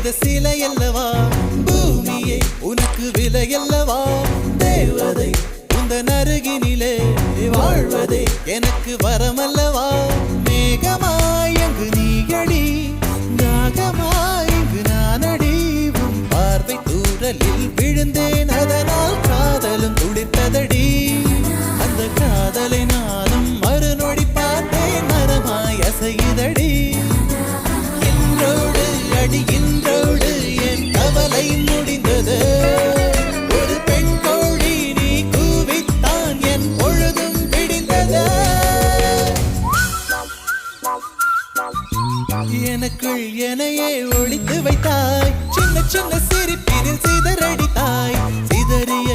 செய்த சிலை அல்லவா பூமியே உனக்கு விலை அல்லவா தேவதை உந்தன் அருகினிலே வாழ்வதே எனக்கு வரமல்லவா மேகமாய் அங்கு நீயடி நாகமாய் இங்கு நானடி உன் பார்வை தூரலில் விழுந்தேன் அதனால் காதலும் துடித்ததடி அந்த காதலை நானும் மறுநொடி பார்த்தேன் மரமாய் அசையுதடி இன்றோடு அடி இன்றோடு என் கவலை முடிந்தது ஒரு பெண் கோழி நீ கூவித்தான் என் பொழுதும் பிடிந்தது எனக்குள் எனையே ஒழித்து வைத்தாய் சின்ன சின்ன சிரிப்பினில் சிதறடித்தாய் சிதறிய